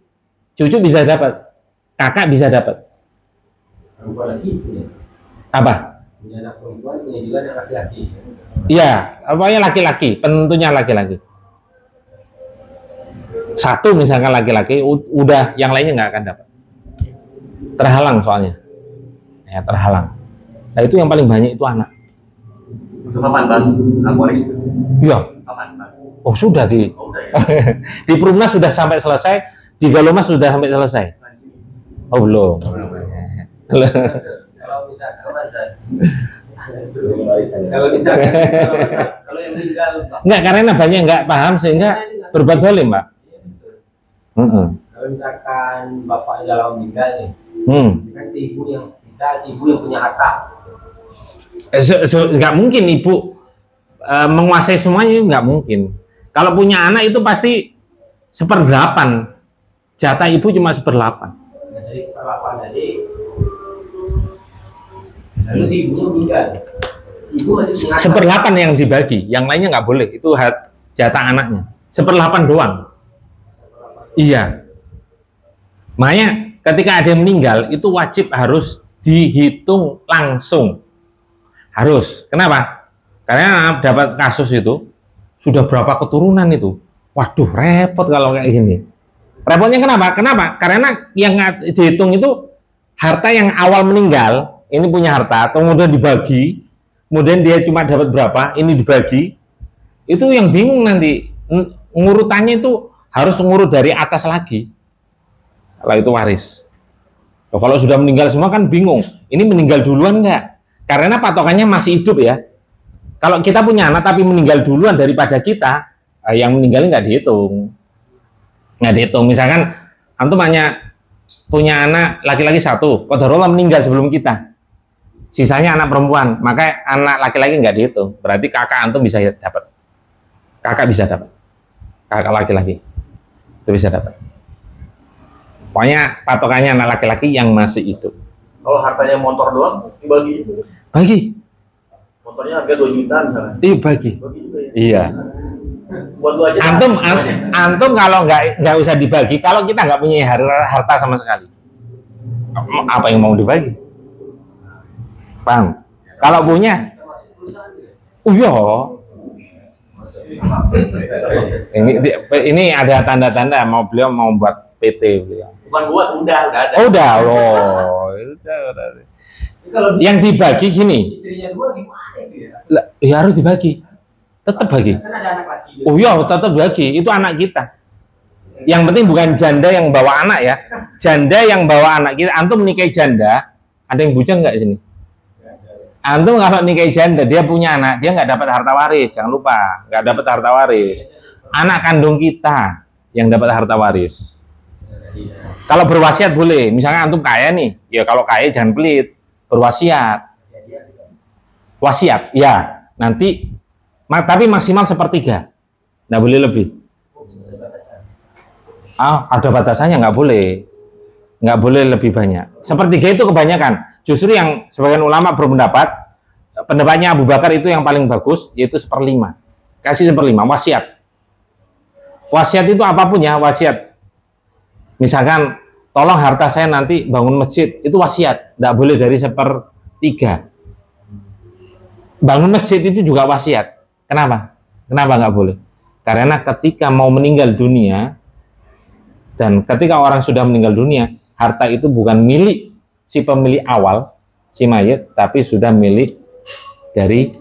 cucu bisa dapat, kakak bisa dapat. Apa? Punya anak perempuan, punya juga anak laki-laki. Iya, apanya laki-laki, penentunya laki-laki. Satu misalkan laki-laki, udah yang lainnya nggak akan dapat. Terhalang soalnya, ya terhalang. Nah itu yang paling banyak itu anak. Itu kapan Bang? Waris? Iya. Kapan Bang? Oh sudah di di Perumnas sudah sampai selesai, di Galomas sudah sampai selesai. Oh belum. Kalau yang meninggal enggak, karena banyak nggak paham sehingga berbuat zalim, Mbak. Kalau misalkan bapak dalam meninggal nih, kan si ibu yang punya harta. Nggak mungkin ibu menguasai semuanya, nggak mungkin. Kalau punya anak itu pasti 1/8. Jatah ibu cuma 1/8. Jadi 1/8 tadi. Lalu si ibunya meninggal. Si ibu masih punya harta. 1/8 yang dibagi, yang lainnya nggak boleh. Itu jatah anaknya. 1/8 doang. Iya. Makanya ketika ada yang meninggal itu wajib harus dihitung langsung. Harus. Kenapa? Karena dapat kasus itu sudah berapa keturunan itu. Waduh, repot kalau kayak gini. Repotnya kenapa? Karena yang dihitung itu harta yang awal meninggal, ini punya harta, kemudian dibagi, kemudian dia cuma dapat berapa, ini dibagi. Itu yang bingung nanti. Ngurutannya itu harus ngurut dari atas lagi. Kalau itu waris. Kalau sudah meninggal semua kan bingung. Ini meninggal duluan enggak? Karena patokannya masih hidup ya. Kalau kita punya anak tapi meninggal duluan daripada kita, yang meninggal nggak dihitung. Nggak dihitung. Misalkan antum hanya punya anak laki-laki satu, qadarullah meninggal sebelum kita. Sisanya anak perempuan, maka anak laki-laki nggak dihitung. Berarti kakak antum bisa dapat. Kakak bisa dapat. Kakak laki-laki itu bisa dapat. Pokoknya patokannya anak laki-laki yang masih hidup. Kalau hartanya motor doang dibagi. Bagi. Motornya harga 2 juta misalnya. Iya bagi. Bagi juga ya. Iya. Buat lu aja. Antum kalau nggak usah dibagi. Kalau kita nggak punya harta sama sekali, apa yang mau dibagi? Paham? Kalau punya, iya. Ini ada tanda-tanda beliau mau buat PT beliau. Bukan buat, udah ada. Oh, udah loh. Udah. Yang dibagi gini. Istrinya 2 gimana itu ya? Ya harus dibagi. Tetap bagi. Kan ada anak laki. Oh iya, tetap bagi. Itu anak kita. Yang penting bukan janda yang bawa anak ya. Janda yang bawa anak kita. Antum nikahi janda, ada yang bujang nggak sini? Antum kalau nikahi janda, dia punya anak, dia nggak dapat harta waris. Jangan lupa, nggak dapat harta waris. Anak kandung kita yang dapat harta waris. Kalau berwasiat boleh. Misalnya antum kaya nih, ya kalau kaya jangan pelit. Berwasiat. Wasiat, ya. Nanti tapi maksimal 1/3, nggak boleh lebih. Ada batasannya, nggak boleh lebih banyak. 1/3 itu kebanyakan. Justru yang sebagian ulama berpendapat, pendapatnya Abu Bakar itu yang paling bagus, yaitu 1/5. Kasih 1/5, wasiat. Wasiat itu apapun ya, wasiat. Misalkan, tolong harta saya nanti bangun masjid, itu wasiat, nggak boleh dari 1/3. Bangun masjid itu juga wasiat. Kenapa? Kenapa nggak boleh? Karena ketika mau meninggal dunia, dan ketika orang sudah meninggal dunia, harta itu bukan milik si pemilik awal, si mayit, tapi sudah milik dari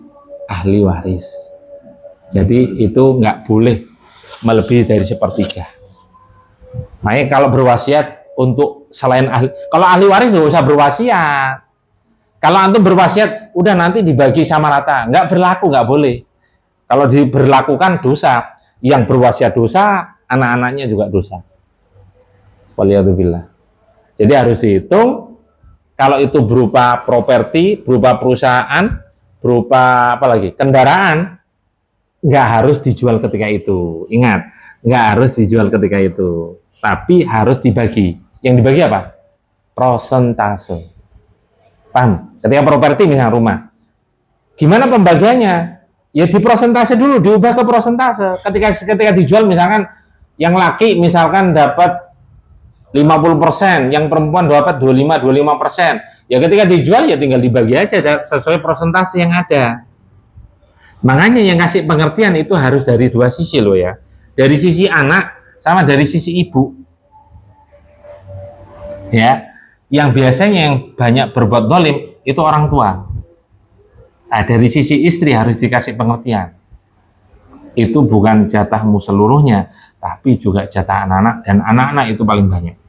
ahli waris. Jadi itu nggak boleh melebihi dari 1/3. Makanya kalau berwasiat untuk selain ahli, kalau ahli waris nggak usah berwasiat. Kalau antum berwasiat, udah nanti dibagi sama rata, nggak berlaku, nggak boleh. Kalau diberlakukan dosa, yang berwasiat dosa, anak-anaknya juga dosa. Waliyadzubillah. Jadi harus dihitung. Kalau itu berupa properti, berupa perusahaan, berupa apa lagi, kendaraan, nggak harus dijual ketika itu. Ingat, nggak harus dijual ketika itu, tapi harus dibagi. Yang dibagi apa? Prosentase. Paham? Ketika properti misalnya rumah, gimana pembagiannya? Ya di prosentase dulu, diubah ke prosentase. Ketika dijual misalkan yang laki misalkan dapat 50%, yang perempuan dapat 25%. Ya ketika dijual ya tinggal dibagi aja sesuai prosentase yang ada. Makanya yang kasih pengertian itu harus dari dua sisi loh ya. Dari sisi anak sama dari sisi ibu. Ya, yang biasanya yang banyak berbuat zalim itu orang tua. Nah, dari sisi istri harus dikasih pengertian. Itu bukan jatahmu seluruhnya, tapi juga jatah anak-anak, dan anak-anak itu paling banyak.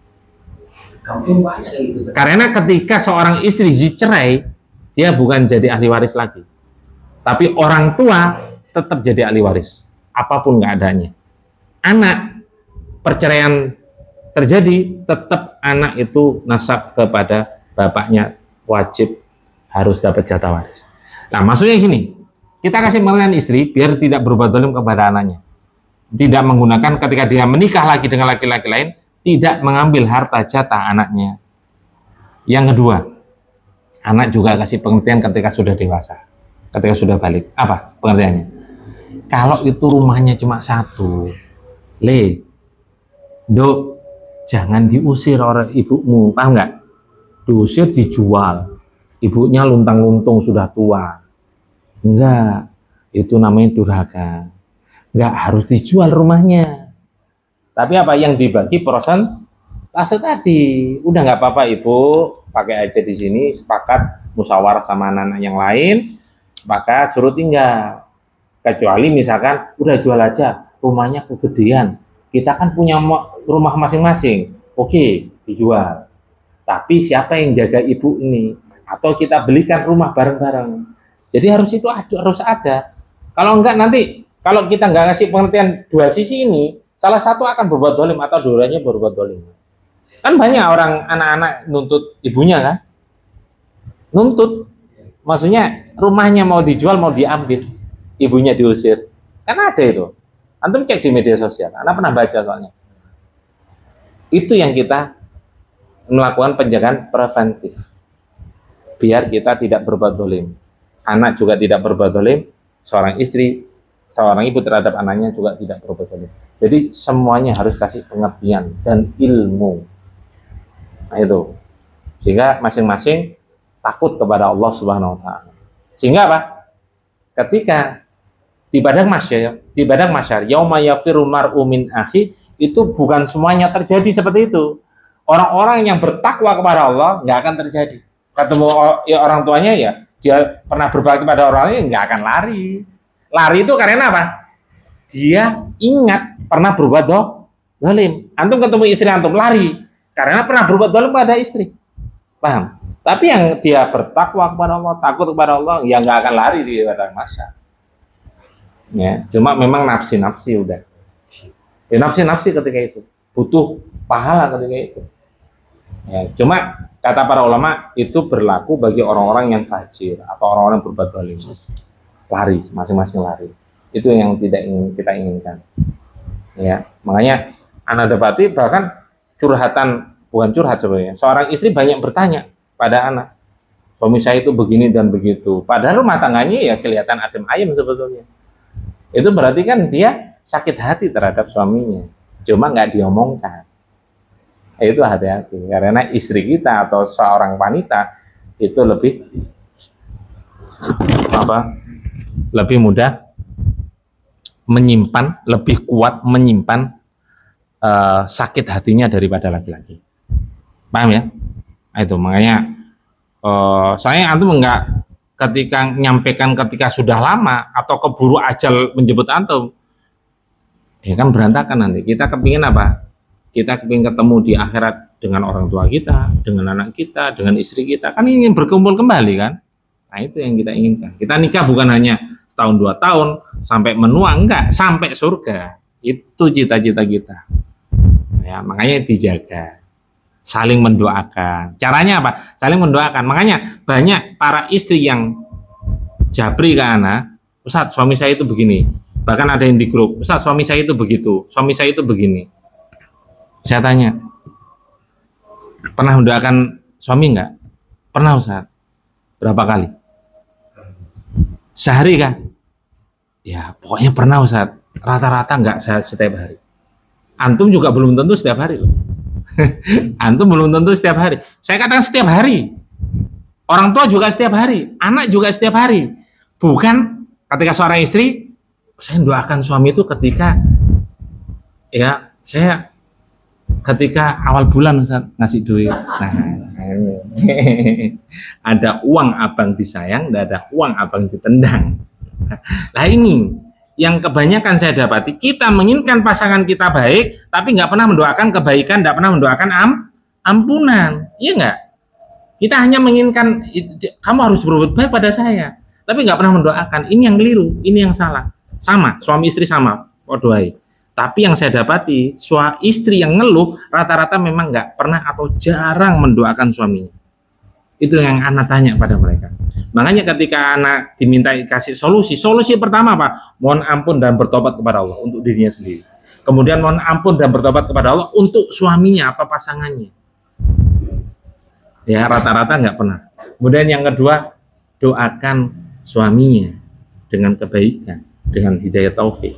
Kampung banyak gitu. Karena ketika seorang istri dicerai, dia bukan jadi ahli waris lagi. Tapi orang tua tetap jadi ahli waris, apapun keadaannya. Anak, perceraian terjadi, tetap anak itu nasab kepada bapaknya, wajib harus dapat jatah waris. Nah, maksudnya gini, kita kasih pengertian istri biar tidak berbuat zalim kepada anaknya. Tidak menggunakan ketika dia menikah lagi dengan laki-laki lain, tidak mengambil harta jatah anaknya. Yang kedua, anak juga kasih pengertian ketika sudah dewasa, ketika sudah balik. Apa pengertiannya? Kalau itu rumahnya cuma satu, Dok, jangan diusir oleh ibumu, paham nggak? Diusir, dijual. Ibunya luntang-luntung sudah tua. Enggak, itu namanya durhaka. Enggak harus dijual rumahnya. Tapi apa yang dibagi prosentase tadi? Udah nggak apa-apa ibu, pakai aja di sini, sepakat musyawarah sama anak-anak yang lain, sepakat suruh tinggal. Kecuali misalkan udah jual aja, rumahnya kegedean. Kita kan punya rumah masing-masing. Oke, dijual. Tapi siapa yang jaga ibu ini? atau kita belikan rumah bareng-bareng. Jadi harus ada. Kalau enggak nanti kalau kita nggak ngasih pengertian dua sisi ini, salah satu akan berbuat dolim atau dua-duanya berbuat dolim. Kan banyak orang anak-anak nuntut ibunya kan, nuntut, maksudnya rumahnya mau dijual mau diambil, ibunya diusir. Kan ada itu. Antum cek di media sosial, Anda pernah baca soalnya. Itu yang kita melakukan penjagaan preventif. Biar kita tidak berbuat dolim. Anak juga tidak berbuat dolim, seorang istri, seorang ibu terhadap anaknya juga tidak berbuat dolim. Jadi semuanya harus kasih pengertian dan ilmu. Nah itu. Sehingga masing-masing takut kepada Allah Subhanahu wa taala. Sehingga apa? Ketika di padang mahsyar, yauma yafirul mar'u min akhi, itu bukan semuanya terjadi seperti itu. Orang-orang yang bertakwa kepada Allah nggak akan terjadi. Ketemu ya orang tuanya ya, dia pernah berbakti pada orang lain nggak akan lari. Lari itu karena apa? Dia ingat pernah berbuat dolim. Antum ketemu istri antum lari karena pernah berbuat dolim pada istri. Paham? Tapi yang dia bertakwa kepada Allah, takut kepada Allah, ya nggak akan lari di padang mahsyar. Ya, cuma memang nafsi udah. Ya, nafsi ketika itu butuh pahala ketika itu. Ya, cuma kata para ulama itu berlaku bagi orang-orang yang fajir atau orang-orang yang berbuat zalim. Lari, masing-masing lari. Itu yang tidak ingin kita inginkan. Ya, makanya anak dapati bahkan curhatan, bukan curhat sebenarnya. Seorang istri banyak bertanya pada anak, suami saya itu begini dan begitu. Padahal rumah tangganya ya kelihatan adem ayem sebetulnya. Itu berarti kan dia sakit hati terhadap suaminya, cuma nggak diomongkan. Itu hati-hati, karena istri kita atau seorang wanita itu lebih mudah menyimpan, lebih kuat menyimpan sakit hatinya daripada laki-laki. Paham ya? Itu makanya saya antum nggak ketika nyampaikan ketika sudah lama atau keburu ajal menjemput antum, ya kan berantakan nanti. Kita kepingin apa? Kita kepingin ketemu di akhirat dengan orang tua kita, dengan anak kita, dengan istri kita. Kan ingin berkumpul kembali kan? Nah itu yang kita inginkan. Kita nikah bukan hanya setahun 2 tahun sampai menua, enggak, sampai surga. Itu cita-cita kita. Ya makanya dijaga. Saling mendoakan. Caranya apa? Saling mendoakan. Makanya banyak para istri yang jabri ke anak, Ustaz, suami saya itu begini. Bahkan ada yang di grup, Ustaz, suami saya itu begitu, suami saya itu begini. Saya tanya, pernah mendoakan suami enggak? Pernah, Ustaz. Berapa kali? Sehari kah? Ya, pokoknya pernah, Ustaz. Rata-rata enggak setiap hari. Antum juga belum tentu setiap hari loh. Antum belum tentu setiap hari. Saya katakan setiap hari. Orang tua juga setiap hari, anak juga setiap hari. Bukan ketika seorang istri, saya doakan suami itu ketika ya saya ketika awal bulan Ustaz ngasih duit. Nah, ada uang abang disayang, tidak ada uang abang ditendang. Nah ini yang kebanyakan saya dapati, kita menginginkan pasangan kita baik, tapi nggak pernah mendoakan kebaikan, nggak pernah mendoakan ampunan, iya nggak? Kita hanya menginginkan kamu harus berbuat baik pada saya, tapi nggak pernah mendoakan. Ini yang keliru, ini yang salah. Sama, suami istri sama, doai. Tapi yang saya dapati, istri yang ngeluh rata-rata memang nggak pernah atau jarang mendoakan suaminya. Itu yang anak tanya pada mereka. Makanya ketika anak diminta kasih solusi pertama apa? Mohon ampun dan bertobat kepada Allah untuk dirinya sendiri. Kemudian mohon ampun dan bertobat kepada Allah untuk suaminya apa pasangannya. Ya rata-rata nggak pernah. Kemudian yang kedua, doakan suaminya dengan kebaikan, dengan hidayah taufik.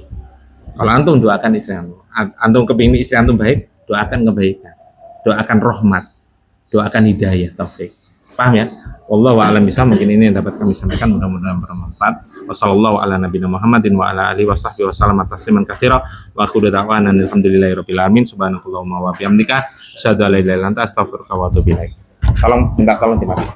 Kalau antum doakan istri antum kepingin istri antum baik, doakan kebaikan, doakan rahmat, doakan hidayah taufik. Paham ya? Wallahu a'lam bishawab. Mungkin ini yang dapat kami sampaikan, mudah-mudahan bermanfaat. Wassallallahu ala nabiyina Muhammadin wa ala alihi wasahbihi wasallam tasliman katsira wa akhiru da'wana alhamdulillahirabbil alamin subhanakallahumma wa bihamdika asyhadu an la ilaha illa anta astaghfiruka wa atubu ilaik. Tolong minta tolong dimatikan.